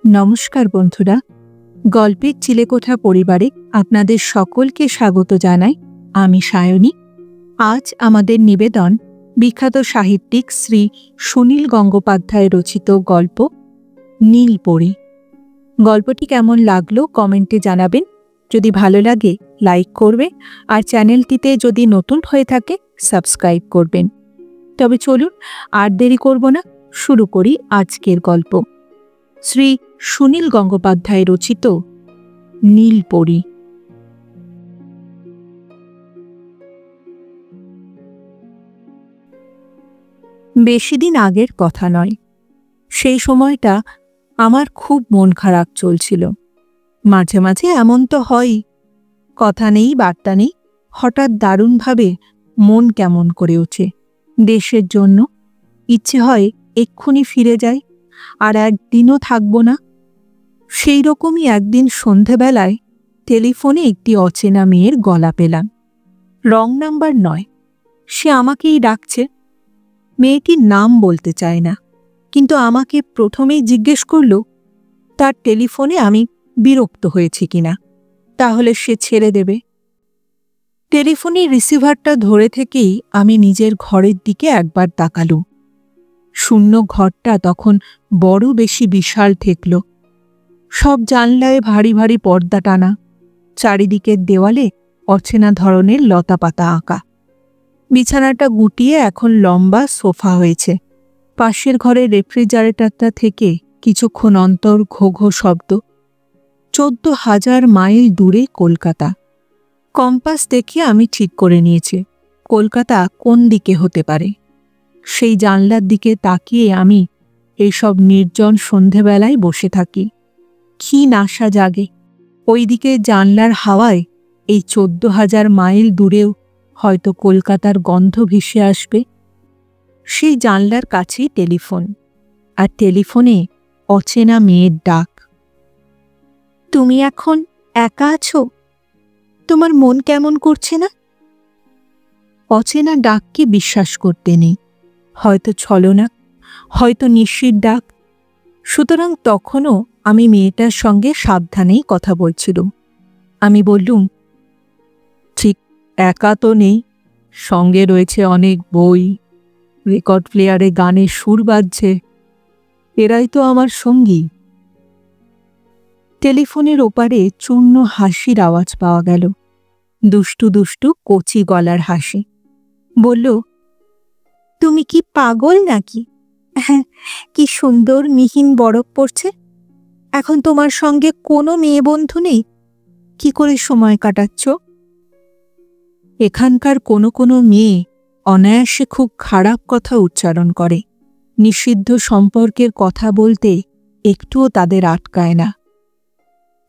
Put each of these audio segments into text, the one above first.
নমস্কার বন্ধুরা, গল্পের চিলেকোঠা পরিবারে আপনাদের সকলকে স্বাগত জানাই। আমি সায়নী। আজ আমাদের নিবেদন বিখ্যাত সাহিত্যিক শ্রী সুনীল গঙ্গোপাধ্যায় রচিত গল্প নীলপরী। গল্পটি কেমন লাগলো কমেন্টে জানাবেন। যদি ভালো লাগে লাইক করবে, আর চ্যানেলটিতে যদি নতুন হয়ে থাকে সাবস্ক্রাইব করবেন। তবে চলুন আর দেরি করব না, শুরু করি আজকের গল্প। শ্রী সুনীল গঙ্গোপাধ্যায় রচিত নীলপরী। বেশি দিন আগের কথা নয়, সেই সময়টা আমার খুব মন খারাপ চলছিল। মাঝে মাঝে এমন তো হয়ই, কথা নেই বার্তা নেই, হঠাৎ দারুণভাবে মন কেমন করে ওঠে। দেশের জন্য ইচ্ছে হয় এক্ষুনি ফিরে যাই, আর একদিনও থাকব না। সেই রকমই একদিন সন্ধেবেলায় টেলিফোনে একটি অচেনা মেয়ের গলা পেলাম। রং নাম্বার নয়, সে আমাকেই ডাকছে। মেয়েটির নাম বলতে চায় না, কিন্তু আমাকে প্রথমেই জিজ্ঞেস করল তার টেলিফোনে আমি বিরক্ত হয়েছি কিনা, তাহলে সে ছেড়ে দেবে। টেলিফোনের রিসিভারটা ধরে থেকেই আমি নিজের ঘরের দিকে একবার তাকালুম। শূন্য ঘরটা তখন বড় বেশি বিশাল ঠেকল। সব জানলায় ভারী ভারী পর্দা টানা, চারিদিকের দেওয়ালে অচেনা ধরনের লতাপাতা আঁকা। বিছানাটা গুটিয়ে এখন লম্বা সোফা হয়েছে। পাশের ঘরের রেফ্রিজারেটরটা থেকে কিছুক্ষণ অন্তর ঘো ঘো শব্দ। 14,000 মাইল দূরে কলকাতা। কম্পাস দেখে আমি ঠিক করে নিয়েছি কলকাতা কোন দিকে হতে পারে। সেই জানলার দিকে তাকিয়ে আমি এইসব নির্জন সন্ধেবেলায় বসে থাকি। কি নাশা জাগে ওই দিকে জানলার হাওয়ায়। এই 14,000 মাইল দূরেও হয়তো কলকাতার গন্ধ ভেসে আসবে। সেই জানলার কাছেই টেলিফোন, আর টেলিফোনে অচেনা মেয়ের ডাক। তুমি এখন একা আছো? তোমার মন কেমন করছে না? অচেনা ডাককে বিশ্বাস করতে নেই, হয়তো ছলনা, হয়তো নিশ্চিত ডাক। সুতরাং তখনও আমি মেয়েটার সঙ্গে সাবধানেই কথা বলছিলাম। আমি বললুম, ঠিক একা তো নেই, সঙ্গে রয়েছে অনেক বই, রেকর্ড প্লেয়ারে গানের সুর বাজছে, এরাই তো আমার সঙ্গী। টেলিফোনের ওপারে চূর্ণ হাসির আওয়াজ পাওয়া গেল, দুষ্টু দুষ্টু কচি গলার হাসি। বলল, তুমি কি পাগল নাকি? হ্যাঁ, কি সুন্দর মিহিন বরফ পড়ছে। এখন তোমার সঙ্গে কোনো মেয়ে বন্ধু নেই? কি করে সময় কাটাচ্ছ? এখানকার কোনো কোনো মেয়ে অনায়াসে খুব খারাপ কথা উচ্চারণ করে। নিষিদ্ধ সম্পর্কের কথা বলতে একটুও তাদের আটকায় না।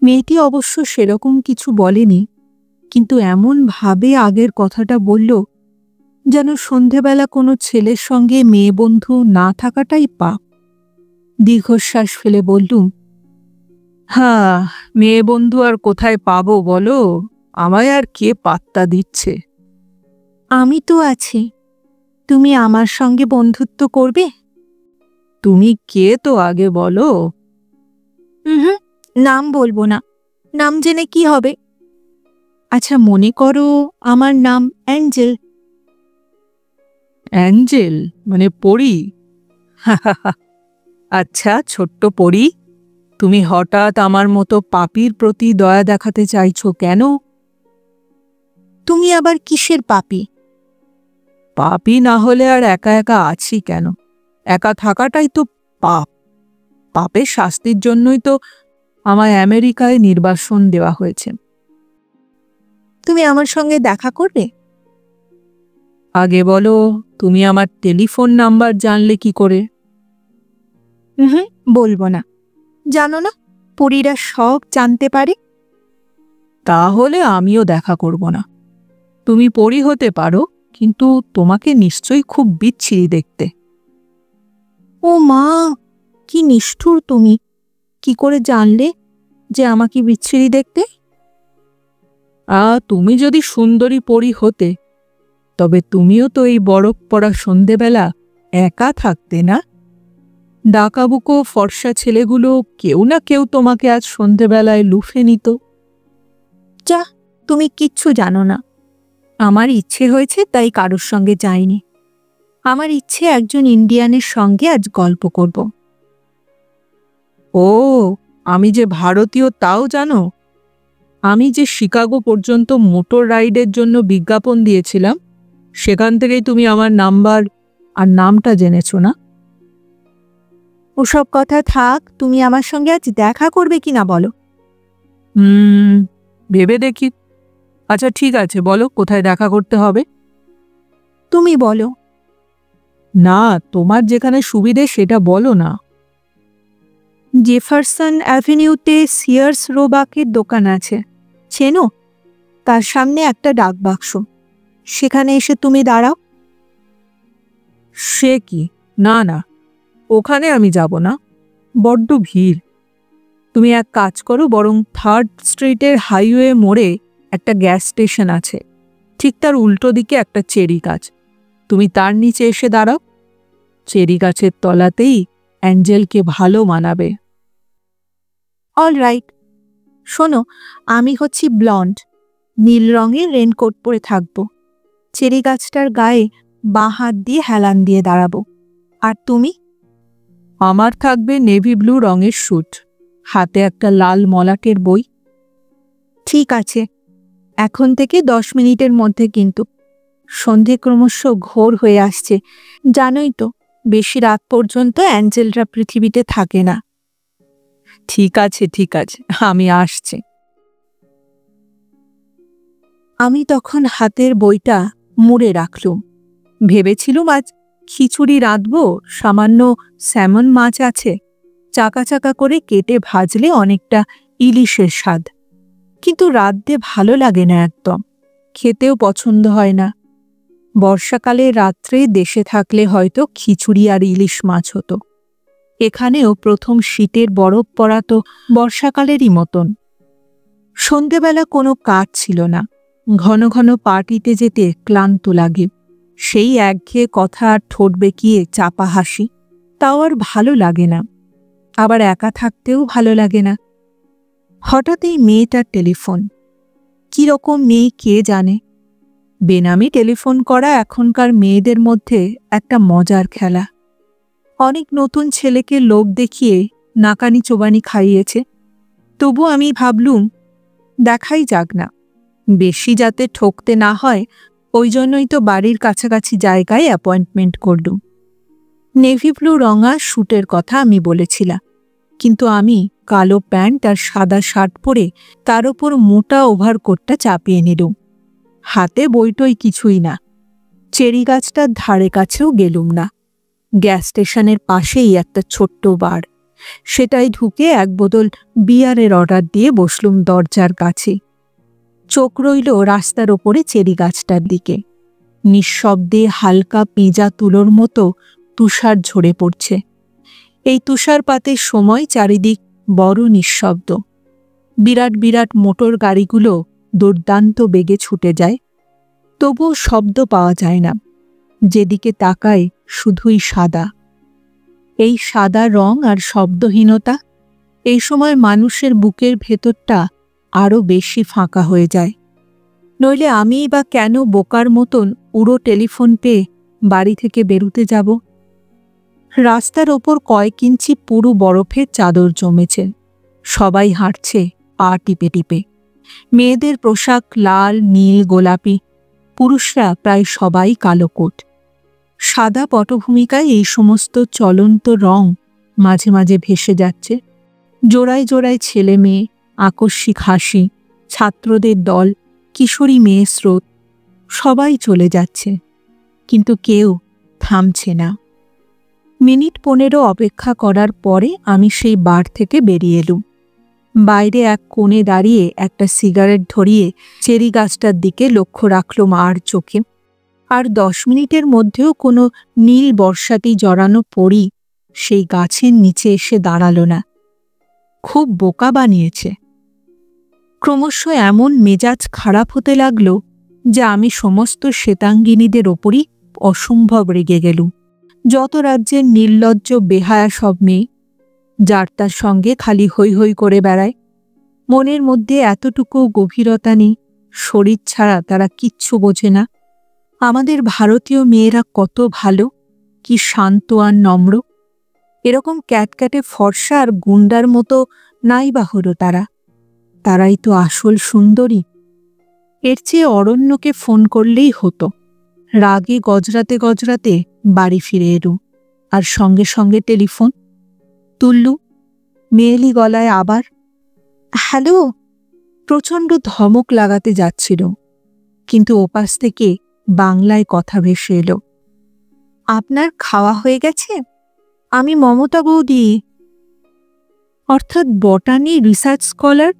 মেয়েটি অবশ্য সেরকম কিছু বলেনি, কিন্তু এমন ভাবে আগের কথাটা বলল যেন সন্ধেবেলা কোনো ছেলের সঙ্গে মেয়ে বন্ধু না থাকাটাই পাপ। দীর্ঘশ্বাস ফেলে বললুম, হ্যাঁ, মেয়ে বন্ধু আর কোথায় পাবো বলো? আমায় আর কে পাত্তা দিচ্ছে? আমি তো আছি, তুমি আমার সঙ্গে বন্ধুত্ব করবে? তুমি কে তো আগে বলো। নাম বলবো না, নাম জেনে কি হবে? আচ্ছা, মনে করো আমার নাম অ্যাঞ্জেল। অ্যাঞ্জেল মানে পরী? আচ্ছা ছোট্ট পরী, তুমি হঠাৎ আমার মতো পাপীর প্রতি দয়া দেখাতে চাইছো কেন? তুমি আবার কিসের পাপী? পাপী না হলে আর একা একা আছি কেন? একা থাকাটাই তো পাপ। পাপের শাস্তির জন্যই তো আমায় আমেরিকায় নির্বাসন দেওয়া হয়েছে। তুমি আমার সঙ্গে দেখা করবে? আগে বলো, তুমি আমার টেলিফোন নাম্বার জানলে কি করে? বলবো না। জানো না, পরীরা সব জানতে পারে। তাহলে আমিও দেখা করব না। তুমি পরী হতে পারো, কিন্তু তোমাকে নিশ্চয়ই খুব বিচ্ছিরি দেখতে। ও মা, কি নিষ্ঠুর তুমি! কি করে জানলে যে আমাকে বিচ্ছিরি দেখতে? তুমি যদি সুন্দরী পরী হতে, তবে তুমিও তো এই বরফ পড়া সন্ধেবেলা একা থাকতে না? ডাকাবুকো ফর্সা ছেলেগুলো কেউ না কেউ তোমাকে আজ সন্ধেবেলায় লুফে নিত। যা, তুমি কিচ্ছু জানো না। আমার ইচ্ছে হয়েছে তাই কারোর সঙ্গে যাইনি। আমার ইচ্ছে একজন ইন্ডিয়ানের সঙ্গে আজ গল্প করব। ও, আমি যে ভারতীয় তাও জানো? আমি যে শিকাগো পর্যন্ত মোটর রাইডের জন্য বিজ্ঞাপন দিয়েছিলাম, সেখান থেকেই তুমি আমার নাম্বার আর নামটা জেনেছো না? ওসব কথা থাক, তুমি আমার সঙ্গে আজ দেখা করবে কিনা বলো। ভেবে দেখি। আচ্ছা ঠিক আছে, বলো কোথায় দেখা করতে হবে। তুমি বলো না, তোমার যেখানে সুবিধে সেটা বলো না। জেফারসন অ্যাভিনিউতে সিয়ার্স রোবাকের দোকান আছে, চেনো? তার সামনে একটা ডাকবাক্স, সেখানে এসে তুমি দাঁড়াও। সে কি, না না, ওখানে আমি যাব না, বড্ড ভিড়। তুমি এক কাজ করো, বরং 3rd স্ট্রিটের হাইওয়ে মোড়ে একটা গ্যাস স্টেশন আছে, ঠিক তার উল্টো দিকে একটা চেরি গাছ, তুমি তার নিচে এসে দাঁড়াও। চেরি গাছের তলাতেই অ্যাঞ্জেলকে ভালো মানাবে। All right. শোনো, আমি হচ্ছি ব্লন্ড, নীল রঙের রেনকোট পরে থাকবো, চেরি গাছটার গায়ে বাঁ হাত দিয়ে হেলান দিয়ে দাঁড়াবো। আর তুমি? আমার থাকবে নেভি ব্লু রঙের স্যুট, হাতে একটা লাল মলাটের বই। ঠিক আছে, এখন থেকে 10 মিনিটের মধ্যে কিন্তু। সন্ধে ক্রমশ ঘোর হয়ে আসছে, জানোই তো বেশি রাত পর্যন্ত অ্যাঞ্জেলরা পৃথিবীতে থাকে না। ঠিক আছে ঠিক আছে, আমি আসছি। আমি তখন হাতের বইটা মুড়ে রাখলুম। ভেবেছিলুম আজ খিচুড়ি রাঁধব, সামান্য স্যামন মাছ আছে, চাকা চাকা করে কেটে ভাজলে অনেকটা ইলিশের স্বাদ। কিন্তু রাঁধতে ভালো লাগে না একদম, খেতেও পছন্দ হয় না। বর্ষাকালে রাত্রে দেশে থাকলে হয়তো খিচুড়ি আর ইলিশ মাছ হতো। এখানেও প্রথম শীতের বরফ পড়া তো বর্ষাকালেরই মতন। সন্ধেবেলা কোনো কাজ ছিল না, ঘন ঘন পার্টিতে যেতে ক্লান্ত লাগে। সেই একঘেয়ে কথা আর ঠোঁট বেঁকিয়ে চাপা হাসি, তাও আর ভালো লাগে না। আবার একা থাকতেও ভালো লাগে না। হঠাৎ এই মেয়েটার টেলিফোন। কীরকম মেয়ে কে জানে। বেনামি টেলিফোন করা এখনকার মেয়েদের মধ্যে একটা মজার খেলা। অনেক নতুন ছেলেকে লোভ দেখিয়ে নাকানি চোবানি খাইয়েছে, তবু আমি ভাবলুম দেখাই যাক না, বেশি যাতে ঠকতে না হয়, ওই জন্যই তো বাড়ির কাছাকাছি জায়গায় অ্যাপয়েন্টমেন্ট করলুম। নেভি ব্লু রঙা স্যুটের কথা আমি বলেছিলাম, কিন্তু আমি কালো প্যান্ট আর সাদা শার্ট পরে তার ওপর মোটা ওভারকোটটা চাপিয়ে নিলুম। হাতে বইটই কিছুই না। চেরি গাছটার ধারে কাছেও গেলুম না। গ্যাস স্টেশনের পাশেই একটা ছোট্ট বার, সেটাই ঢুকে এক বোতল বিয়ারের অর্ডার দিয়ে বসলুম দরজার কাছে। চোখ রইল রাস্তার ওপরে চেরি গাছটার দিকে। নিঃশব্দে হালকা পেঁজা তুলোর মতো তুষার ঝরে পড়ছে। এই তুষারপাতের সময় চারিদিক বড় নিঃশব্দ। বিরাট বিরাট মোটর গাড়িগুলো দুর্দান্ত বেগে ছুটে যায়, তবুও শব্দ পাওয়া যায় না। যেদিকে তাকায় শুধুই সাদা। এই সাদা রং আর শব্দহীনতা, এই সময় মানুষের বুকের ভেতরটা আরও বেশি ফাঁকা হয়ে যায়। নইলে আমিই বা কেন বোকার মতন উড়ো টেলিফোন পেয়ে বাড়ি থেকে বেরুতে যাব? রাস্তার ওপর কয়েক ইঞ্চি পুরো বরফের চাদর জমেছে। সবাই হাঁটছে পা টিপে টিপে। মেয়েদের পোশাক লাল, নীল, গোলাপি। পুরুষরা প্রায় সবাই কালো কোট। সাদা পটভূমিকায় এই সমস্ত চলন্ত রং মাঝে মাঝে ভেসে যাচ্ছে। জোড়ায় জোড়ায় ছেলে মেয়ে, আকস্মিক হাসি, ছাত্রদের দল, কিশোরী মেয়ে স্রোত, সবাই চলে যাচ্ছে, কিন্তু কেউ থামছে না। মিনিট 15 অপেক্ষা করার পরে আমি সেই বার থেকে বেরিয়ে এলুম। বাইরে এক কোণে দাঁড়িয়ে একটা সিগারেট ধরিয়ে চেরি গাছটার দিকে লক্ষ্য রাখলুম আর চোখে। আর 10 মিনিটের মধ্যেও কোনো নীল বর্ষাতি জড়ানো পরি সেই গাছের নিচে এসে দাঁড়াল না। খুব বোকা বানিয়েছে। ক্রমশ এমন মেজাজ খারাপ হতে লাগল যে আমি সমস্ত শ্বেতাঙ্গিনীদের ওপরই অসম্ভব রেগে গেলুম। যত রাজ্যের নির্লজ্জ বেহায়া সব মেয়ে, যার তার সঙ্গে খালি হৈ হৈ করে বেড়ায়। মনের মধ্যে এতটুকু গভীরতা নেই, শরীর ছাড়া তারা কিচ্ছু বোঝে না। আমাদের ভারতীয় মেয়েরা কত ভালো, কি শান্ত আর নম্র। এরকম ক্যাটক্যাটে ফর্সা আর গুন্ডার মতো নাই বা হলো তারাই তো আসল সুন্দরী। এর চেয়ে অরণ্যকে ফোন করলেই হতো। রাগে গজরাতে গজরাতে বাড়ি ফিরে এলু, আর সঙ্গে সঙ্গে টেলিফোন তুললু। মেয়েলি গলায় আবার হ্যালো। প্রচণ্ড ধমক লাগাতে যাচ্ছিল, কিন্তু ওপাশ থেকে বাংলায় কথা ভেসে এলো। আপনার খাওয়া হয়ে গেছে? আমি মমতা বৌদি, অর্থাৎ বটানি রিসার্চ স্কলার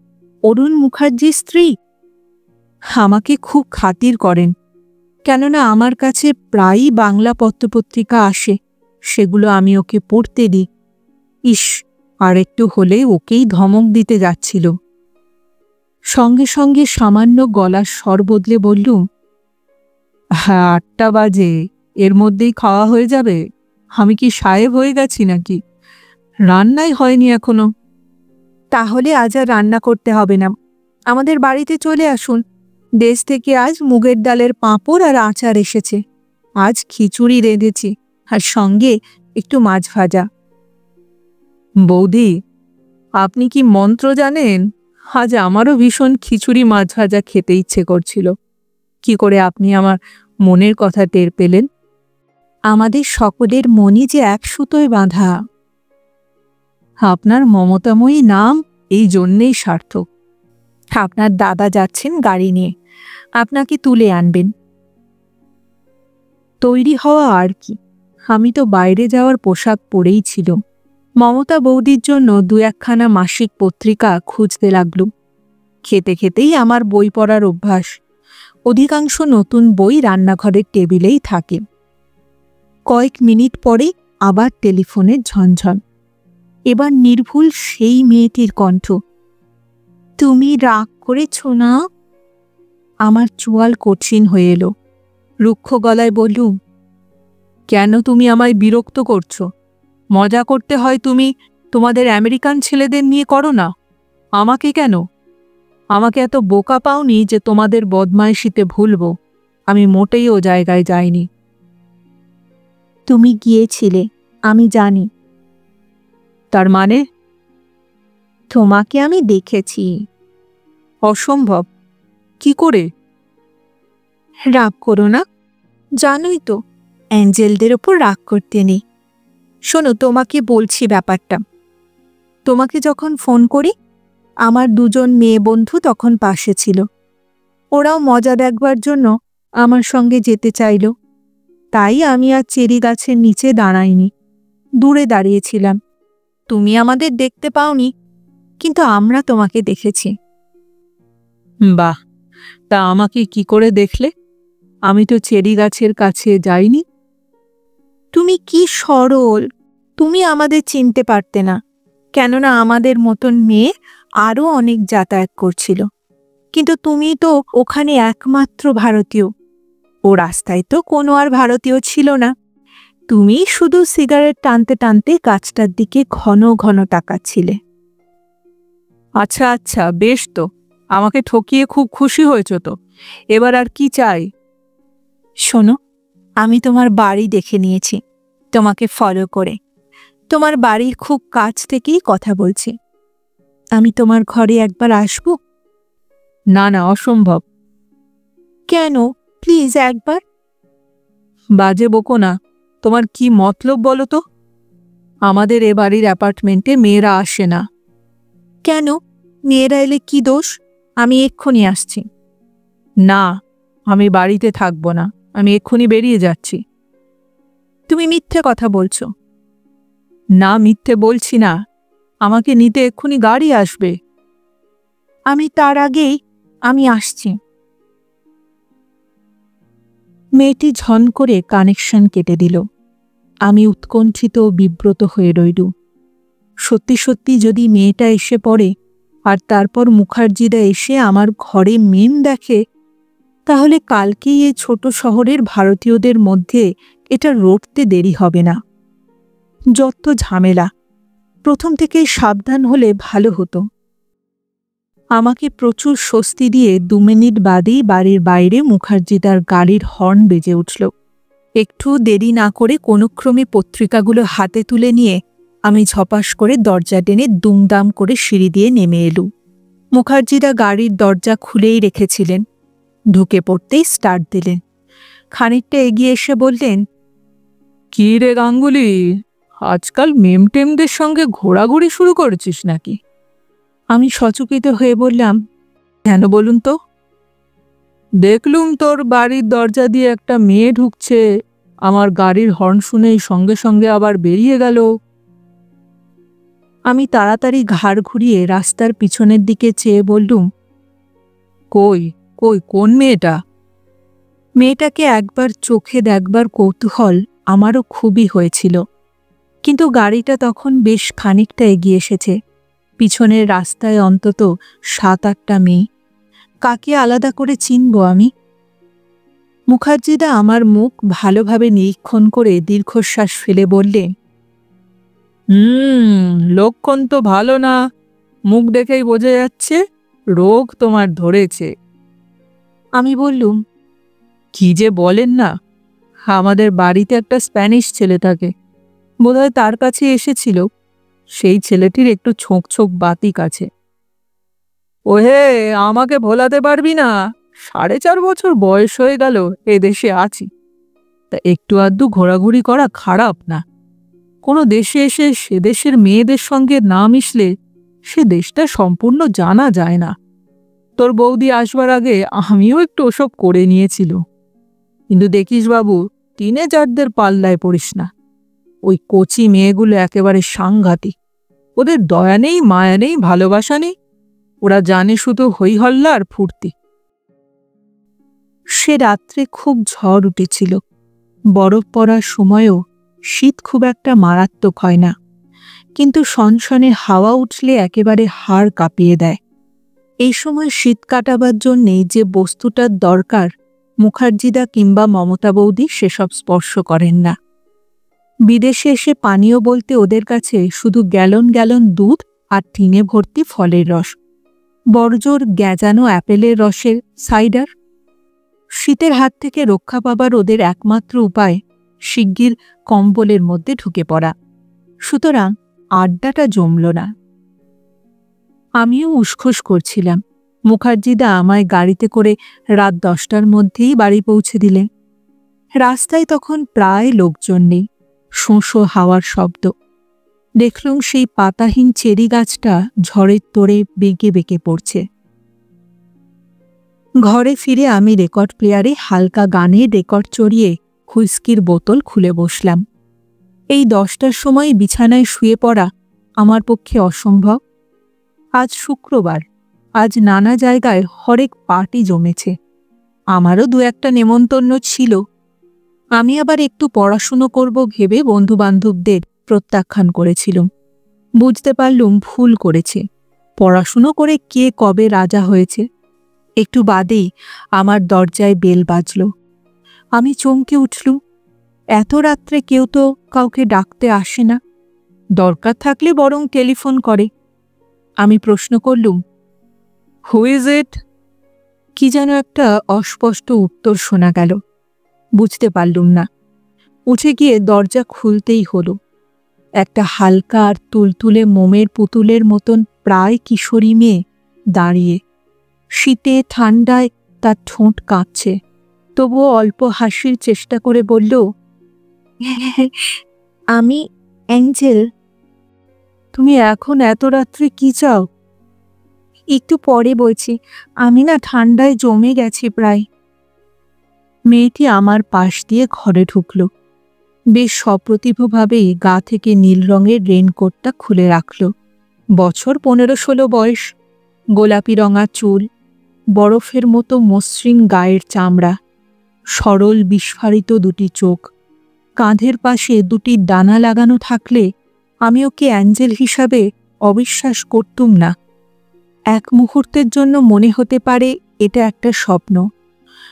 অরুণ মুখার্জির স্ত্রী। আমাকে খুব খাতির করেন, কেননা আমার কাছে প্রায়ই বাংলা পত্রপত্রিকা আসে, সেগুলো আমি ওকে পড়তে দিই। ইস, আর একটু হলে ওকেই ধমক দিতে যাচ্ছিল। সঙ্গে সঙ্গে সামান্য গলার স্বর বদলে বললুম, হ্যাঁ 8টা বাজে, এর মধ্যেই খাওয়া হয়ে যাবে? আমি কি সাহেব হয়ে গেছি নাকি? রান্নাই হয়নি এখনো। তাহলে আজ আর রান্না করতে হবে না, আমাদের বাড়িতে চলে আসুন। দেশ থেকে আজ মুগের ডালের পাঁপড় আর আচার এসেছে। আজ খিচুড়ি রেঁধেছি, আর সঙ্গে একটু মাছ ভাজা। বৌদি, আপনি কি মন্ত্র জানেন? আজ আমারও ভীষণ খিচুড়ি মাছ ভাজা খেতে ইচ্ছে করছিল। কি করে আপনি আমার মনের কথা টের পেলেন? আমাদের সকলের মনই যে এক সুতোয় বাঁধা। আপনার মমতাময়ী নাম এই জন্যেই সার্থক। আপনার দাদা যাচ্ছেন গাড়ি নিয়ে, আপনাকে তুলে আনবেন। তৈরি হওয়া আর কি, আমি তো বাইরে যাওয়ার পোশাক পরেই ছিল। মমতা বৌদির জন্য 2-1খানা মাসিক পত্রিকা খুঁজতে লাগলুম। খেতে খেতেই আমার বই পড়ার অভ্যাস। অধিকাংশ নতুন বই রান্নাঘরের টেবিলেই থাকে। কয়েক মিনিট পরে আবার টেলিফোনের ঝনঝন। এবার নির্ভুল সেই মেয়েটির কণ্ঠ। তুমি রাগ করেছ না? আমার চোয়াল কঠিন হয়ে এলো। রুক্ষ গলায় বললুম, কেন তুমি আমায় বিরক্ত করছো? মজা করতে হয় তুমি তোমাদের আমেরিকান ছেলেদের নিয়ে করো না, আমাকে কেন? আমাকে এত বোকা পাওনি যে তোমাদের বদমাইশিতে ভুলবো। আমি মোটেই ও জায়গায় যাইনি। তুমি গিয়েছিলে, আমি জানি। তার মানে? তোমাকে আমি দেখেছি। অসম্ভব। কি করে? রাগ করো না, জানোই তো অ্যাঞ্জেলদের ওপর রাগ করতে নেই। শোনো, তোমাকে বলছি ব্যাপারটা। তোমাকে যখন ফোন করি, আমার 2জন মেয়ে বন্ধু তখন পাশে ছিল। ওরাও মজা দেখবার জন্য আমার সঙ্গে যেতে চাইল। তাই আমি আর চেরি গাছের নিচে দাঁড়াইনি, দূরে দাঁড়িয়েছিলাম। তুমি আমাদের দেখতে পাওনি, কিন্তু আমরা তোমাকে দেখেছি। বাহ, তা আমাকে কি করে দেখলে? আমি তো চেরি গাছের কাছে যাইনি। তুমি কি সরল, তুমি আমাদের চিনতে পারতে না, কেননা আমাদের মতন মেয়ে আরও অনেক যাতায়াত করছিল। কিন্তু তুমি তো ওখানে একমাত্র ভারতীয়। ও রাস্তায় তো কোনো আর ভারতীয় ছিল না। তুমি শুধু সিগারেট টানতে টানতে গাছটার দিকে ঘন ঘন তাকাচ্ছিলে। আচ্ছা আচ্ছা, বেশ তো, আমাকে ঠকিয়ে খুব খুশি হয়েছ তো। এবার আর কি চাই? শোনো, আমি তোমার বাড়ি দেখে নিয়েছি, তোমাকে ফলো করে। তোমার বাড়ির খুব কাছ থেকেই কথা বলছি। আমি তোমার ঘরে একবার আসব? না না, অসম্ভব। কেন? প্লিজ একবার। বাজে বকো না। তোমার কি মতলব বলো তো? আমাদের এ বাড়ির অ্যাপার্টমেন্টে মেয়েরা আসে না। কেন? মেয়েরা এলে কি দোষ? আমি এক্ষুনি আসছি। না, আমি বাড়িতে থাকবো না, আমি এক্ষুনি বেরিয়ে যাচ্ছি। তুমি মিথ্যে কথা বলছো। না, মিথ্যে বলছি না। আমাকে নিতে এক্ষুনি গাড়ি আসবে। আমি তার আগেই আমি আসছি। মেয়েটি ঝন করে কানেকশন কেটে দিল। আমি উৎকণ্ঠিত ও বিব্রত হয়ে রইলুম। সত্যি সত্যি যদি মেয়েটা এসে পড়ে আর তারপর মুখার্জিরা এসে আমার ঘরে মেম দেখে, তাহলে কালকেই এই ছোট শহরের ভারতীয়দের মধ্যে এটা রটতে দেরি হবে না। যত ঝামেলা, প্রথম থেকেই সাবধান হলে ভালো হতো। আমাকে প্রচুর স্বস্তি দিয়ে 2 মিনিট বাদেই বাড়ির বাইরে মুখার্জিদার গাড়ির হর্ন বেজে উঠল। একটু দেরি না করে কোনোক্রমে পত্রিকাগুলো হাতে তুলে নিয়ে আমি ঝপাস করে দরজা টেনে দুমদাম করে সিঁড়ি দিয়ে নেমে এলুম। মুখার্জিদা গাড়ির দরজা খুলেই রেখেছিলেন। ঢুকে পড়তেই স্টার্ট দিলেন। খানিকটা এগিয়ে এসে বললেন, কি রে গাঙ্গুলি, আজকাল মেমটেমদের সঙ্গে ঘোরাঘুরি শুরু করেছিস নাকি? আমি সচকিত হয়ে বললাম, কেন বলুন তো? দেখলুম তোর বাড়ির দরজা দিয়ে একটা মেয়ে ঢুকছে, আমার গাড়ির হর্ন শুনেই সঙ্গে সঙ্গে আবার বেরিয়ে গেল। আমি তাড়াতাড়ি ঘাড় ঘুরিয়ে রাস্তার পিছনের দিকে চেয়ে বললুম, কই কই কোন মেয়েটা? মেয়েটাকে একবার চোখে দেখবার কৌতূহল আমারও খুবই হয়েছিল, কিন্তু গাড়িটা তখন বেশ খানিকটা এগিয়ে এসেছে। পিছনের রাস্তায় অন্তত 7-8টা মেয়ে, কাকে আলাদা করে চিনব আমি? মুখার্জিদা আমার মুখ ভালোভাবে নিরীক্ষণ করে দীর্ঘশ্বাস ফেলে বললেন, লক্ষণ তো ভালো না, মুখ দেখেই বোঝা যাচ্ছে রোগ তোমার ধরেছে। আমি বললুম, কি যে বলেন না, আমাদের বাড়িতে একটা স্প্যানিশ ছেলে থাকে, বোধহয় তার কাছে এসেছিল। সেই ছেলেটির একটু ছোঁক ছোঁক বাতিক আছে। ওহে, আমাকে ভোলাতে পারবি না, 4.5 বছর বয়স হয়ে গেল এদেশে আছি, তা একটু আধটু ঘোরাঘুরি করা খারাপ না। কোনো দেশে এসে সে দেশের মেয়েদের সঙ্গে না মিশলে সে দেশটা সম্পূর্ণ জানা যায় না। তোর বৌদি আসবার আগে আমিও একটু ওসব করে নিয়েছিল, কিন্তু দেখিস বাবু, টিনেজারদের পাল্লায় পড়িস না। ওই কচি মেয়েগুলো একেবারে সাংঘাতিক। ওদের দয়া নেই, মায়া নেই, ভালোবাসা নেই, ওরা জানে শুধু হইহল্লা আর ফুর্তি। সে রাত্রে খুব ঝড় উঠেছিল। বরফ পড়ার সময়ও শীত খুব একটা মারাত্মক হয় না, কিন্তু সনসনে হাওয়া উঠলে একেবারে হাড় কাঁপিয়ে দেয়। এই সময় শীত কাটাবার জন্যে যে বস্তুটার দরকার, মুখার্জিদা কিংবা মমতা বৌদি সেসব স্পর্শ করেন না। বিদেশে এসে পানীয় বলতে ওদের কাছে শুধু গ্যালন গ্যালন দুধ আর টিনে ভর্তি ফলের রস, বড়জোর গ্যাজানো অ্যাপেলের রসের সাইডার। শীতের হাত থেকে রক্ষা পাবার ওদের একমাত্র উপায় শিগগির কম্বলের মধ্যে ঢুকে পড়া। সুতরাং আড্ডাটা জমল না। আমিও উসখুস করছিলাম। মুখার্জিদা আমায় গাড়িতে করে রাত 10টার মধ্যেই বাড়ি পৌঁছে দিলেন। রাস্তায় তখন প্রায় লোকজন নেই, শোঁ হাওয়ার শব্দ। দেখলুম সেই পাতাহীন চেরি গাছটা ঝড়ের তোড়ে বেঁকে বেঁকে পড়ছে। ঘরে ফিরে আমি রেকর্ড প্লেয়ারে হালকা গানের রেকর্ড চড়িয়ে হুইস্কির বোতল খুলে বসলাম। এই 10টার সময় বিছানায় শুয়ে পড়া আমার পক্ষে অসম্ভব। আজ শুক্রবার, আজ নানা জায়গায় হরেক পার্টি জমেছে। আমারও 2-1টা নেমন্তন্ন ছিল। আমি আবার একটু পড়াশুনো করব ভেবে বন্ধুবান্ধবদের প্রত্যাখ্যান করেছিলুম। বুঝতে পারলুম ভুল করেছে। পড়াশুনো করে কে কবে রাজা হয়েছে। একটু বাদেই আমার দরজায় বেল বাজল। আমি চমকে উঠলুম। এত রাত্রে কেউ তো কাউকে ডাকতে আসে না, দরকার থাকলে বরং টেলিফোন করে। আমি প্রশ্ন করলুম, হু ইজ ইট? কি যেন একটা অস্পষ্ট উত্তর শোনা গেল। বুঝতে পারলুম না। উঠে গিয়ে দরজা খুলতেই হল। একটা হালকা আর তুলতুলে মোমের পুতুলের মতন প্রায় কিশোরী মেয়ে দাঁড়িয়ে। শীতে ঠান্ডায় তার ঠোঁট কাঁপছে, তবুও অল্প হাসির চেষ্টা করে বলল, আমি অ্যাঞ্জেল। তুমি এখন এত রাত্রে কি চাও? একটু পরে বলছি, আমি না ঠান্ডায় জমে গেছি প্রায়। মেয়েটি আমার পাশ দিয়ে ঘরে ঢুকল। বেশ সপ্রতিভভাবেই গা থেকে নীল রঙের রেনকোটটা খুলে রাখল। বছর 15-16 বয়স, গোলাপি রঙা চুল, বরফের মতো মসৃণ গায়ের চামড়া, সরল বিস্ফারিত দুটি চোখ। কাঁধের পাশে দুটি ডানা লাগানো থাকলে আমি ওকে অ্যাঞ্জেল হিসাবে অবিশ্বাস করতুম না। এক মুহূর্তের জন্য মনে হতে পারে এটা একটা স্বপ্ন,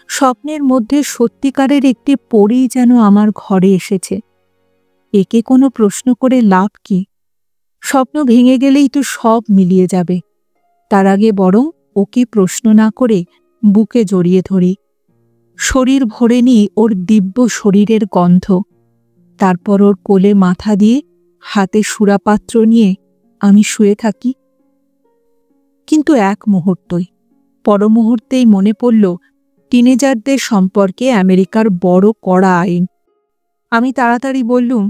স্বপ্নের মধ্যে সত্যিকারের একটি পরী যেন আমার ঘরে এসেছে। একে কোনো প্রশ্ন করে লাভ কি? স্বপ্ন ভেঙে গেলেই তো সব মিলিয়ে যাবে। তার আগে বরং ওকে প্রশ্ন না করে বুকে জড়িয়ে ধরি, শরীর ভরে নিই ওর দিব্য শরীরের গন্ধ। তারপর ওর কোলে মাথা দিয়ে হাতে সুরাপাত্র নিয়ে আমি শুয়ে থাকি। কিন্তু এক মুহূর্তই, পরমুহূর্তেই মনে পড়ল টিনেজারদের সম্পর্কে আমেরিকার বড় কড়া আইন। আমি তাড়াতাড়ি বললুম,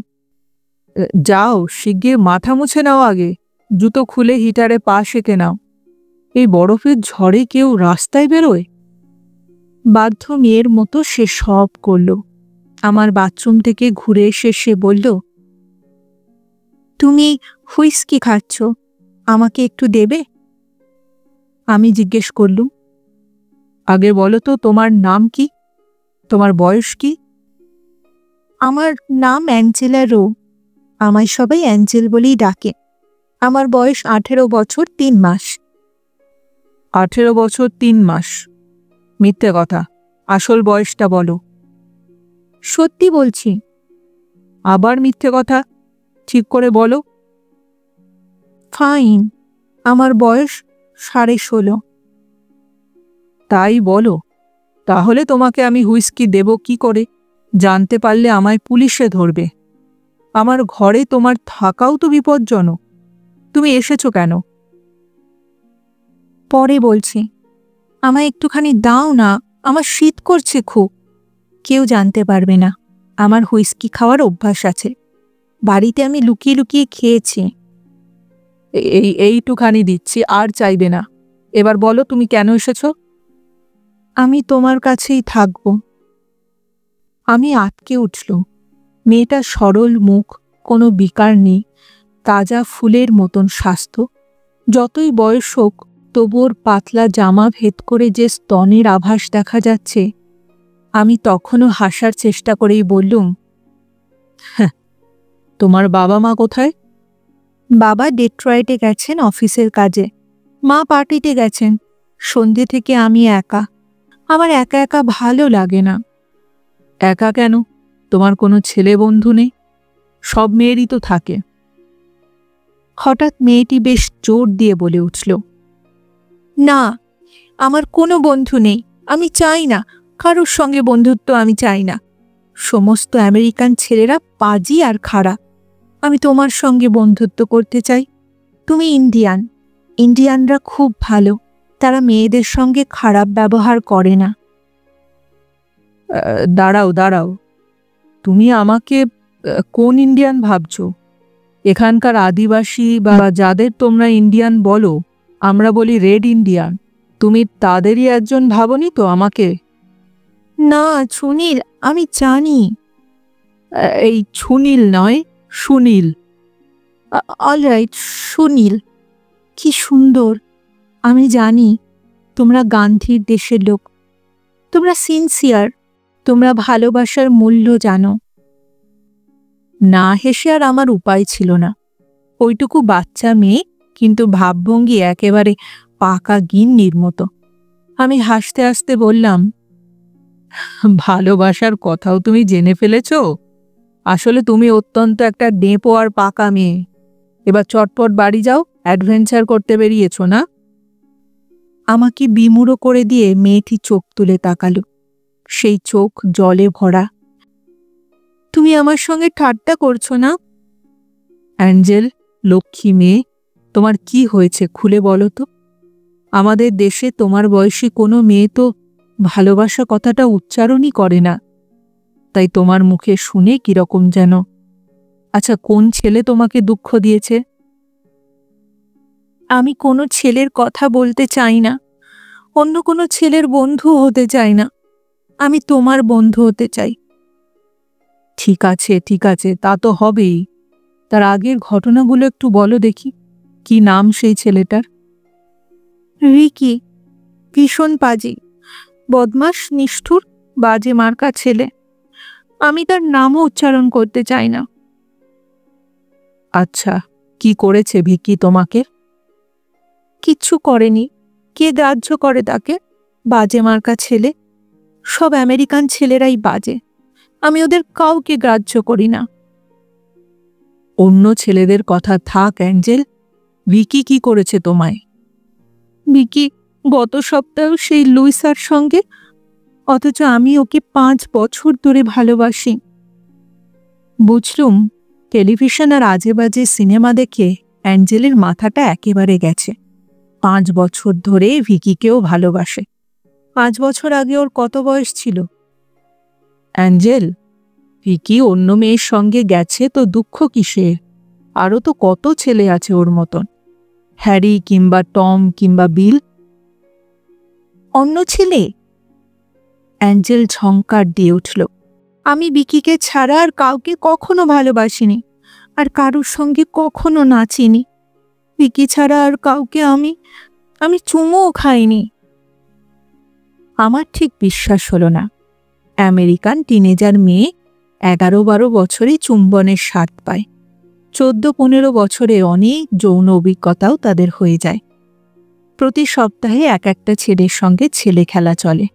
যাও শিগগির মাথা মুছে নাও, আগে জুতো খুলে হিটারে পা সেঁকে নাও। এই বরফের ঝড়ে কেউ রাস্তায় বেরোয়? বাধ্য মেয়ের মতো সে সব করল। আমার বাথরুম থেকে ঘুরে এসে সে বলল, তুমি হুইস্কি খাচ্ছ, আমাকে একটু দেবে? আমি জিজ্ঞেস করলুম, আগে বলো তো তোমার নাম কি, তোমার বয়স কি? আমার নাম অ্যাঞ্জেলা রো। আমায় সবাই অ্যাঞ্জেল বলেই ডাকে। আমার বয়স 18 বছর 3 মাস। 18 বছর 3 মাস? মিথ্যে কথা, আসল বয়সটা বলো। সত্যি বলছি। আবার মিথ্যে কথা, ঠিক করে বলো। ফাইন, আমার বয়স 16.5। তাই বলো? তাহলে তোমাকে আমি হুইস্কি দেব কি করে? জানতে পারলে আমায় পুলিশে ধরবে। আমার ঘরে তোমার থাকাও তো বিপজ্জনক। তুমি এসেছো কেন? পরে বলছি, আমায় একটুখানি দাও না, আমার শীত করছে খুব। কেউ জানতে পারবে না, আমার হুইস্কি খাওয়ার অভ্যাস আছে। বাড়িতে আমি লুকিয়ে লুকিয়ে খেয়েছি। এইটুখানি দিচ্ছি, আর চাইবে না। এবার বলো তুমি কেন এসেছো? আমি তোমার কাছেই থাকব। আমি আটকে উঠল। মেয়েটার সরল মুখ, কোনো বিকার নেই, তাজা ফুলের মতন স্বাস্থ্য। যতই বয়স হোক তবু ওর পাতলা জামা ভেদ করে যে স্তনের আভাস দেখা যাচ্ছে। আমি তখনও হাসার চেষ্টা করেই বললুম, তোমার বাবা মা কোথায়? বাবা ডেট্রয়েটে গেছেন অফিসের কাজে, মা পার্টিতে গেছেন। সন্ধে থেকে আমি একা। আমার একা একা ভালো লাগে না। একা কেন? তোমার কোনো ছেলে বন্ধু নেই? সব মেয়েরই তো থাকে। হঠাৎ মেয়েটি বেশ জোর দিয়ে বলে উঠল, না, আমার কোনো বন্ধু নেই। আমি চাই না, কারোর সঙ্গে বন্ধুত্ব আমি চাই না। সমস্ত আমেরিকান ছেলেরা পাজি আর খারাপ। আমি তোমার সঙ্গে বন্ধুত্ব করতে চাই। তুমি ইন্ডিয়ান, ইন্ডিয়ানরা খুব ভালো, তারা মেয়েদের সঙ্গে খারাপ ব্যবহার করে না। দাঁড়াও দাঁড়াও, তুমি আমাকে কোন ইন্ডিয়ান ভাবছো? এখানকার আদিবাসী বা যাদের তোমরা ইন্ডিয়ান বলো, আমরা বলি রেড ইন্ডিয়ান, তুমি তাদেরই একজন ভাবনি তো আমাকে? না সুনীল, আমি জানি। এই সুনীল নয়, সুনীল। অলরাইট, সুনীল। কি সুন্দর। আমি জানি তোমরা গান্ধীর দেশের লোক। তোমরা সিনসিয়ার, তোমরা ভালোবাসার মূল্য জানো। না হেসে আর আমার উপায় ছিল না। ওইটুকু বাচ্চা মেয়ে, কিন্তু ভাবভঙ্গি একেবারে পাকা গিন্নির মতো। আমি হাসতে হাসতে বললাম, ভালোবাসার কথাও তুমি জেনে ফেলেছ? আসলে তুমি অত্যন্ত একটা ডেঁপো আর পাকা মেয়ে। এবার চটপট বাড়ি যাও, অ্যাডভেঞ্চার করতে বেরিয়েছ না? আমাকে বিমূঢ় করে দিয়ে মেয়েটি চোখ তুলে তাকালো। সেই চোখ জলে ভরা। তুমি আমার সঙ্গে ঠাট্টা করছো না? অ্যাঞ্জেল, লক্ষ্মী মেয়ে, তোমার কি হয়েছে খুলে বলো তো। আমাদের দেশে তোমার বয়সী কোনো মেয়ে তো ভালোবাসা কথাটা উচ্চারণই করে না। তাই তোমার মুখে শুনে কিরকম যেন। আচ্ছা, কোন ছেলে তোমাকে দুঃখ দিয়েছে? আমি কোনো ছেলের কথা বলতে চাই না, অন্য কোনো ছেলের বন্ধু হতে চাই না। আমি তোমার বন্ধু হতে চাই। ঠিক আছে ঠিক আছে, তা তো হবেই। তার আগের ঘটনাগুলো একটু বলো দেখি। কি নাম সেই ছেলেটার? রিকি। ভীষণ পাজি, বদমাস, নিষ্ঠুর, বাজে মার্কা ছেলে। আমি তার নামও উচ্চারণ করতে চাই না। আচ্ছা, কি করেছে ভিকি তোমাকে? কিচ্ছু করেনি। কে গ্রাহ্য করে তাকে? বাজে মার্কা ছেলে। সব আমেরিকান ছেলেরাই বাজে, আমি ওদের কাউকে গ্রাহ্য করি না। অন্য ছেলেদের কথা থাক অ্যাঞ্জেল, ভিকি কি করেছে তোমায়? ভিকি গত সপ্তাহ সেই লুইসার সঙ্গে, অথচ আমি ওকে 5 বছর ধরে ভালোবাসি। বুঝলুম, টেলিভিশন আর আজে বাজে সিনেমা দেখে অ্যাঞ্জেলের মাথাটা একেবারে গেছে। 5 বছর ধরে ভিকিকেও ভালোবাসে। 5 বছর আগে ওর কত বয়স ছিল? অ্যাঞ্জেল, ভিকি অন্য মেয়ের সঙ্গে গেছে তো দুঃখ কিসের? আরও তো কত ছেলে আছে ওর মতন, হ্যারি কিংবা টম কিংবা বিল। অন্য ছেলে? অ্যাঞ্জেল ঝংকার দিয়ে উঠল। আমি ভিকিকে ছাড়া আর কাউকে কখনো ভালোবাসিনি, আর কারোর সঙ্গে কখনো নাচিনি। ভিকি ছাড়া আর কাউকে আমি চুমুও খাইনি। আমার ঠিক বিশ্বাস হলো না। আমেরিকান টিনেজার মেয়ে 11-12 বছরে চুম্বনের স্বাদ পায়। 14-15 বছরে অনেক যৌন অভিজ্ঞতাও তাদের হয়ে যায়। প্রতি সপ্তাহে এক একটা ছেলের সঙ্গে ছেলে খেলা চলে।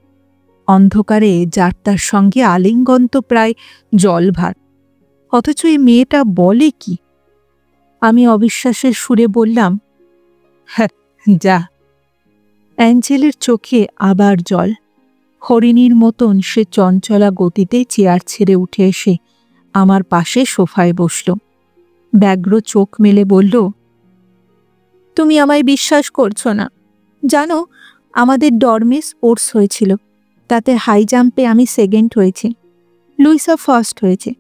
অন্ধকারে যার তার সঙ্গে আলিঙ্গন তো প্রায় জলভাত। অথচ এই মেয়েটা বলে কি? আমি অবিশ্বাসের সুরে বললাম, হ্যাঁ যা। অ্যাঞ্জেলের চোখে আবার জল। হরিণীর মতন সে চঞ্চলা গতিতে চেয়ার ছেড়ে উঠে এসে আমার পাশে সোফায় বসল। ব্যগ্র চোখ মেলে বলল, তুমি আমায় বিশ্বাস করছো না। জানো, আমাদের ডর্মে স্পোর্টস হয়েছিল, তাতে হাই জাম্পে আমি সেকেন্ড হয়েছি, লুইসা ফার্স্ট হয়েছে।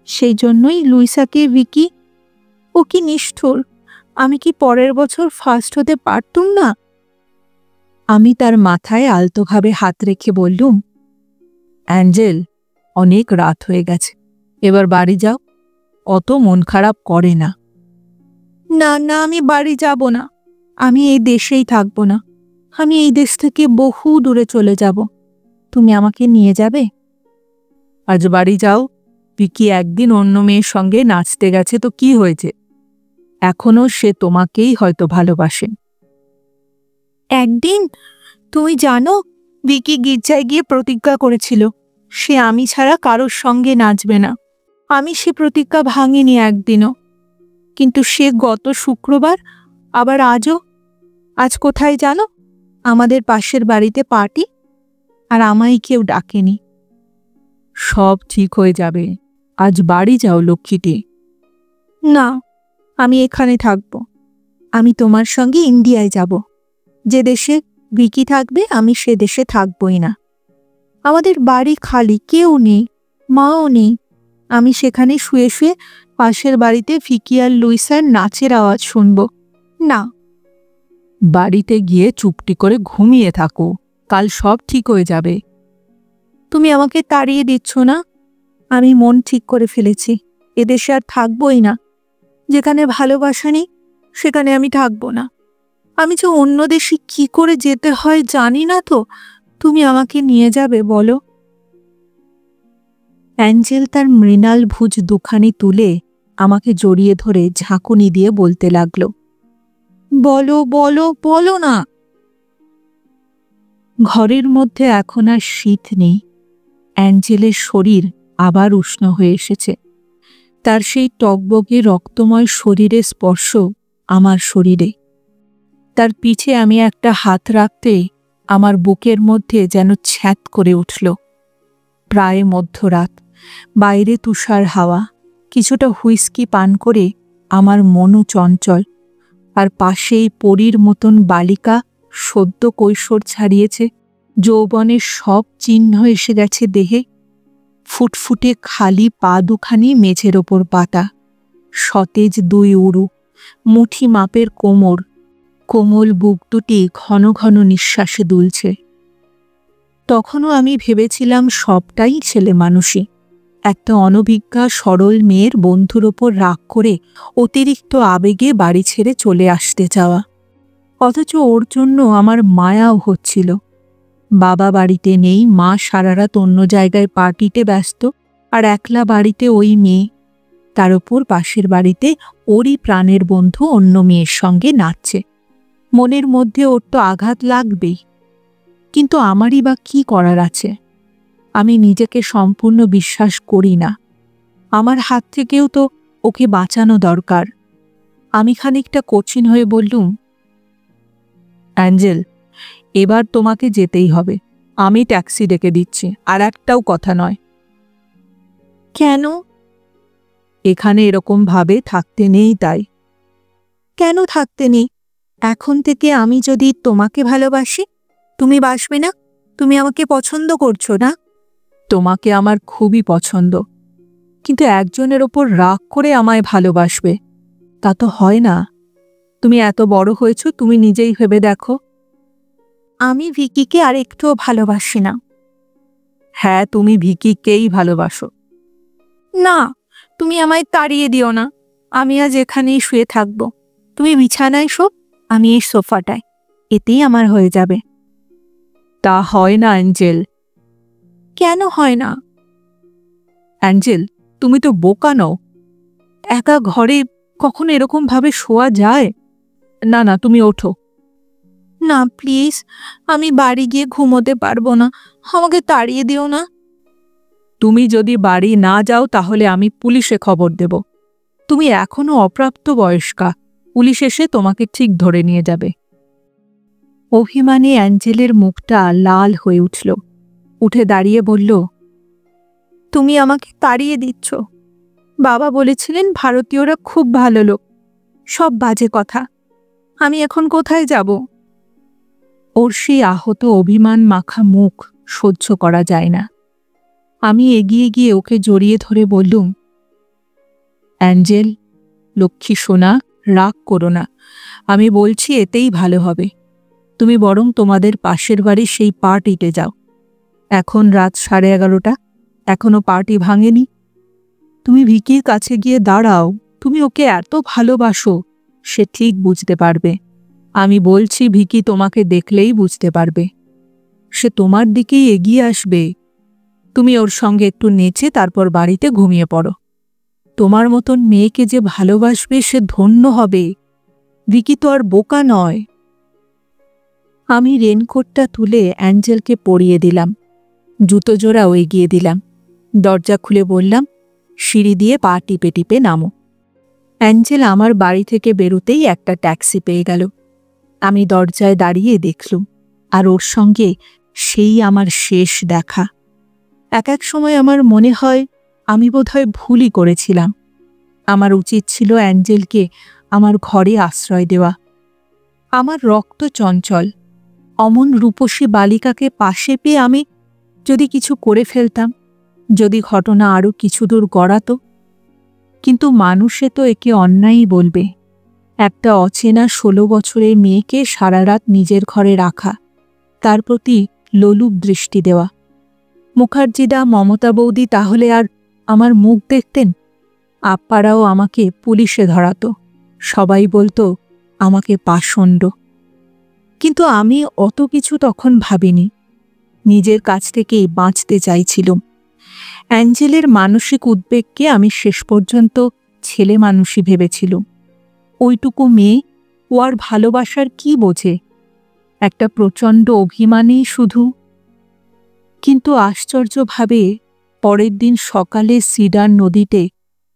সেই জন্যই লুইসাকে ভিকি। ও কি নিষ্ঠুর! আমি কি পরের বছর ফার্স্ট হতে পারতুম না? আমি তার মাথায় আলতোভাবে হাত রেখে বললুম, অ্যাঞ্জেল, অনেক রাত হয়ে গেছে, এবার বাড়ি যাও। অত মন খারাপ করে না। না না, আমি বাড়ি যাব না। আমি এই দেশেই থাকব না। আমি এই দেশ থেকে বহু দূরে চলে যাব। তুমি আমাকে নিয়ে যাবে? আজ বাড়ি যাও। ভিকি একদিন অন্য মেয়ের সঙ্গে নাচতে গেছে তো কি হয়েছে? এখনো সে তোমাকেই হয়তো ভালোবাসে। একদিন? তুমি জানো, ভিকি গির্জায় গিয়ে প্রতিজ্ঞা করেছিল সে আমি ছাড়া কারোর সঙ্গে নাচবে না। আমি সে প্রতিজ্ঞা ভাঙিনি একদিনও। কিন্তু সে গত শুক্রবার, আবার আজও। আজ কোথায় জানো? আমাদের পাশের বাড়িতে পার্টি, আর আমায় কেউ ডাকেনি। সব ঠিক হয়ে যাবে। আজ বাড়ি যাও লক্ষ্মীটি। না, আমি এখানে থাকব। আমি তোমার সঙ্গে ইন্ডিয়ায় যাব। যে দেশে ভিকি থাকবে আমি সে দেশে থাকবই না। আমাদের বাড়ি খালি, কেউ নেই, মাও নেই। আমি সেখানে শুয়ে শুয়ে পাশের বাড়িতে ভিকি আর লুইসার নাচের আওয়াজ শুনব। না, বাড়িতে গিয়ে চুপটি করে ঘুমিয়ে থাকো, কাল সব ঠিক হয়ে যাবে। তুমি আমাকে তাড়িয়ে দিচ্ছ না? আমি মন ঠিক করে ফেলেছি, এদেশে আর থাকবই না। যেখানে ভালোবাসা নেই সেখানে আমি থাকব না। আমি যে অন্য দেশে কি করে যেতে হয় জানি না তো। তুমি আমাকে নিয়ে যাবে বলো? অ্যাঞ্জেল তার মৃণাল ভুজ দুখানি তুলে আমাকে জড়িয়ে ধরে ঝাঁকুনি দিয়ে বলতে লাগল, বলো বলো বলো না। ঘরের মধ্যে এখন আর শীত নেই। অ্যাঞ্জেলের শরীর আবার উষ্ণ হয়ে এসেছে। তার সেই টকবগে রক্তময় শরীরের স্পর্শ আমার শরীরে। তার পিঠে আমি একটা হাত রাখতে আমার বুকের মধ্যে যেন ছ্যাঁত করে উঠল। প্রায় মধ্যরাত, বাইরে তুষার হাওয়া। কিছুটা হুইস্কি পান করে আমার মনও চঞ্চল। আর পাশেই পরীর মতন বালিকা সদ্য কৈশোর ছাড়িয়েছে। যৌবনের সব চিহ্ন এসে গেছে দেহে। ফুটফুটে খালি পা দুখানি মেঝের ওপর পাতা, সতেজ 2 উরু, মুঠি মাপের কোমর, কোমল বুক দুটি ঘন ঘন নিঃশ্বাসে দুলছে। তখনও আমি ভেবেছিলাম সবটাই ছেলে মানুষই। একটা অনভিজ্ঞা সরল মেয়ের বন্ধুর ওপর রাগ করে অতিরিক্ত আবেগে বাড়ি ছেড়ে চলে আসতে চাওয়া। অথচ ওর জন্য আমার মায়াও হচ্ছিল। বাবা বাড়িতে নেই, মা সারারাত অন্য জায়গায় পার্টিতে ব্যস্ত, আর একলা বাড়িতে ওই মেয়ে। তার ওপর পাশের বাড়িতে ওরই প্রাণের বন্ধু অন্য মেয়ের সঙ্গে নাচছে। মনের মধ্যে ওর তো আঘাত লাগবেই, কিন্তু আমারই বা কি করার আছে? আমি নিজেকে সম্পূর্ণ বিশ্বাস করি না। আমার হাত থেকেও তো ওকে বাঁচানো দরকার। আমি খানিকটা কঠিন হয়ে বললুম, অ্যাঞ্জেল, এবার তোমাকে যেতেই হবে। আমি ট্যাক্সি ডেকে দিচ্ছি, আর একটাও কথা নয়। কেন? এখানে এরকম ভাবে থাকতে নেই তাই। কেন থাকতে নেই? এখন থেকে আমি যদি তোমাকে ভালোবাসি, তুমি বাসবে না? তুমি আমাকে পছন্দ করছো না? তোমাকে আমার খুবই পছন্দ, কিন্তু একজনের ওপর রাগ করে আমায় ভালোবাসবে, তা তো হয় না। তুমি এত বড় হয়েছ, তুমি নিজেই ভেবে দেখো। আমি ভিকিকে আর একটুও ভালোবাসি না। হ্যাঁ, তুমি ভিকিকেই ভালোবাসো। না, তুমি আমায় তাড়িয়ে দিও না। আমি আজ এখানেই শুয়ে থাকব। তুমি বিছানায় শো, আমি এই সোফাটায়। এতেই আমার হয়ে যাবে। তা হয় না অ্যাঞ্জেল। কেন হয় না? অ্যাঞ্জেল, তুমি তো বোকা নও। একা ঘরে কখনো এরকম ভাবে শোয়া যায়? না না, তুমি ওঠো। না প্লিজ, আমি বাড়ি গিয়ে ঘুমোতে পারবো না। আমাকে তাড়িয়ে দিও না। তুমি যদি বাড়ি না যাও তাহলে আমি পুলিশে খবর দেব। তুমি এখনো অপ্রাপ্ত বয়স্কা, পুলিশ এসে তোমাকে ঠিক ধরে নিয়ে যাবে। অভিমানী অ্যাঞ্জেলের মুখটা লাল হয়ে উঠল। উঠে দাঁড়িয়ে বলল, তুমি আমাকে তাড়িয়ে দিচ্ছ। বাবা বলেছিলেন ভারতীয়রা খুব ভালো লোক। সব বাজে কথা। আমি এখন কোথায় যাব? ওর সেই আহত অভিমান মাখা মুখ সহ্য করা যায় না। আমি এগিয়ে গিয়ে ওকে জড়িয়ে ধরে বললুম, অ্যাঞ্জেল, লক্ষ্মী সোনা, রাগ করো না। আমি বলছি এতেই ভালো হবে। তুমি বরং তোমাদের পাশের বাড়ির সেই পার্টিতে যাও। এখন রাত 11:30, এখনো পার্টি ভাঙেনি। তুমি ভিকির কাছে গিয়ে দাঁড়াও। তুমি ওকে এত ভালোবাসো, সে ঠিক বুঝতে পারবে। আমি বলছি, ভিকি তোমাকে দেখলেই বুঝতে পারবে। সে তোমার দিকেই এগিয়ে আসবে। তুমি ওর সঙ্গে একটু নেচে তারপর বাড়িতে ঘুমিয়ে পড়ো। তোমার মতন মেয়েকে যে ভালোবাসবে সে ধন্য হবে। ভিকি তো আর বোকা নয়। আমি রেনকোটটা তুলে অ্যাঞ্জেলকে পরিয়ে দিলাম। জুতো জোড়াও এগিয়ে দিলাম। দরজা খুলে বললাম, সিঁড়ি দিয়ে পা টিপে টিপে নামো। অ্যাঞ্জেল আমার বাড়ি থেকে বেরোতেই একটা ট্যাক্সি পেয়ে গেল। আমি দরজায় দাঁড়িয়ে দেখলুম, আর ওর সঙ্গে সেই আমার শেষ দেখা। এক এক সময় আমার মনে হয় আমি বোধহয় ভুলই করেছিলাম। আমার উচিত ছিল অ্যাঞ্জেলকে আমার ঘরে আশ্রয় দেওয়া। আমার রক্ত চঞ্চল, অমন রূপসী বালিকাকে পাশে পেয়ে আমি যদি কিছু করে ফেলতাম, যদি ঘটনা আরও কিছু দূর গড়াতো। কিন্তু মানুষে তো একে অন্যায়ই বলবে। একটা অচেনা 16 বছরের মেয়েকে সারা রাত নিজের ঘরে রাখা, তার প্রতি লোলুপ দৃষ্টি দেওয়া। মুখার্জিদা, মমতা বৌদি তাহলে আর আমার মুখ দেখতেন? আপ্পারাও আমাকে পুলিশে ধরাতো। সবাই বলতো আমাকে পাষণ্ড। কিন্তু আমি অত কিছু তখন ভাবিনি। নিজের কাছ থেকেই বাঁচতে চাইছিলাম। অ্যাঞ্জেলের মানসিক উদ্বেগকে আমি শেষ পর্যন্ত ছেলে মানুষই ভেবেছিলাম। ওইটুকু মেয়ে, ও আর ভালোবাসার কি বোঝে? একটা প্রচণ্ড অভিমানেই শুধু। কিন্তু আশ্চর্যভাবে পরের দিন সকালে সিডার নদীতে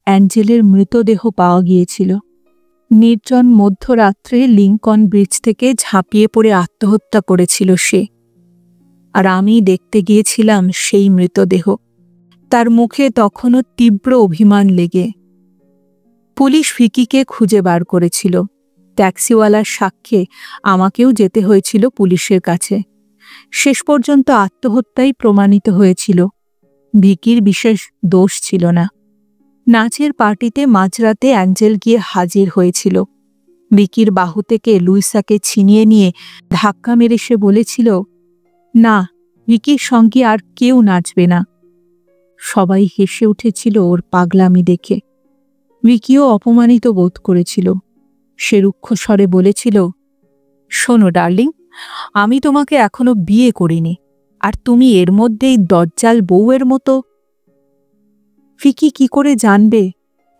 অ্যাঞ্জেলের মৃতদেহ পাওয়া গিয়েছিল। নির্জন মধ্যরাত্রে লিংকন ব্রিজ থেকে ঝাঁপিয়ে পড়ে আত্মহত্যা করেছিল সে। আর আমি দেখতে গিয়েছিলাম সেই মৃতদেহ। তার মুখে তখনও তীব্র অভিমান লেগে। পুলিশ ভিকিকে খুঁজে বার করেছিল। ট্যাক্সিওয়ালার সাক্ষ্যে আমাকেও যেতে হয়েছিল পুলিশের কাছে। শেষ পর্যন্ত আত্মহত্যাই প্রমাণিত হয়েছিল। ভিকির বিশেষ দোষ ছিল না। নাচের পার্টিতে মাঝরাতে অ্যাঞ্জেল গিয়ে হাজির হয়েছিল। ভিকির বাহু থেকে লুইসাকে ছিনিয়ে নিয়ে ধাক্কা মেরে সে বলেছিল, না, ভিকির সঙ্গে আর কেউ নাচবে না। সবাই হেসে উঠেছিল ওর পাগলামি দেখে। ভিকিও অপমানিত বোধ করেছিল। সে রুক্ষ স্বরে বলেছিল, শোনো ডার্লিং, আমি তোমাকে এখনো বিয়ে করিনি, আর তুমি এর মধ্যেই দজ্জাল বউয়ের মতো। ভিকি কি করে জানবে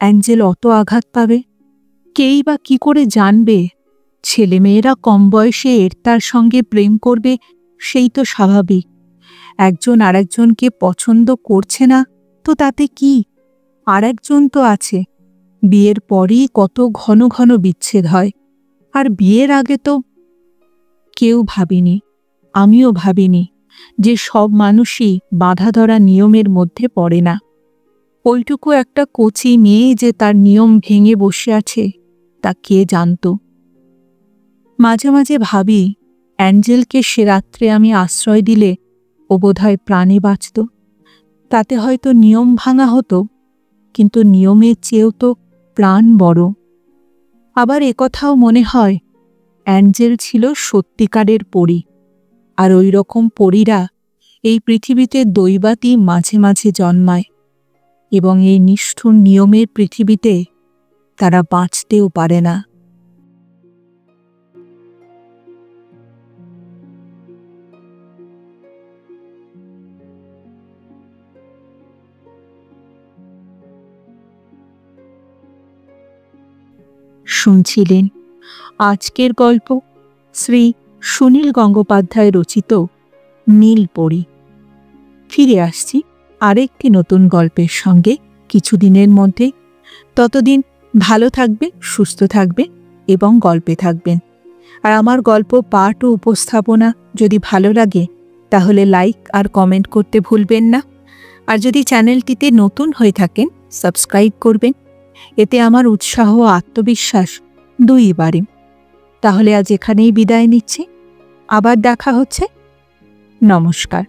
অ্যাঞ্জেল অত আঘাত পাবে? কেই বা কি করে জানবে? ছেলেমেয়েরা কম বয়সে এর তার সঙ্গে প্রেম করবে, সেই তো স্বাভাবিক। একজন আরেকজনকে পছন্দ করছে না তো তাতে কি? আরেকজন তো আছে, বিয়ের পরেই কত ঘন ঘন বিচ্ছেদ হয়, আর বিয়ের আগে তো কেউ ভাবিনি, আমিও ভাবিনি যে সব মানুষই বাঁধা ধরা নিয়মের মধ্যে পড়ে না। ওইটুকু একটা কচি মেয়ে যে তার নিয়ম ভেঙে বসে আছে তা কে জানত? মাঝে মাঝে ভাবি, অ্যাঞ্জেলকে সে রাত্রে আমি আশ্রয় দিলে ও বোধহয় প্রাণে বাঁচত। তাতে হয়তো নিয়ম ভাঙা হতো, কিন্তু নিয়মের চেয়েও তো প্রাণ বড়। আবার একথাও মনে হয়, অ্যাঞ্জেল ছিল সত্যিকারের পরী, আর ওই রকম পরীরা এই পৃথিবীতে দৈবাতই মাঝে মাঝে জন্মায়, এবং এই নিষ্ঠুর নিয়মের পৃথিবীতে তারা বাঁচতেও পারে না। শুনছিলেন আজকের গল্প শ্রী সুনীল গঙ্গোপাধ্যায় রচিত নীলপরী। ফিরে আসছি আরেকটি নতুন গল্পের সঙ্গে কিছুদিনের মধ্যে। ততদিন ভালো থাকবে, সুস্থ থাকবে এবং গল্পে থাকবেন। আর আমার গল্প পাঠ ও উপস্থাপনা যদি ভালো লাগে তাহলে লাইক আর কমেন্ট করতে ভুলবেন না। আর যদি চ্যানেলটিতে নতুন হয়ে থাকেন সাবস্ক্রাইব করবেন, এতে আমার উৎসাহ ও আত্মবিশ্বাস দুই বাড়ে। তাহলে আজ এখানেই বিদায় নিচ্ছি, আবার দেখা হচ্ছে। নমস্কার।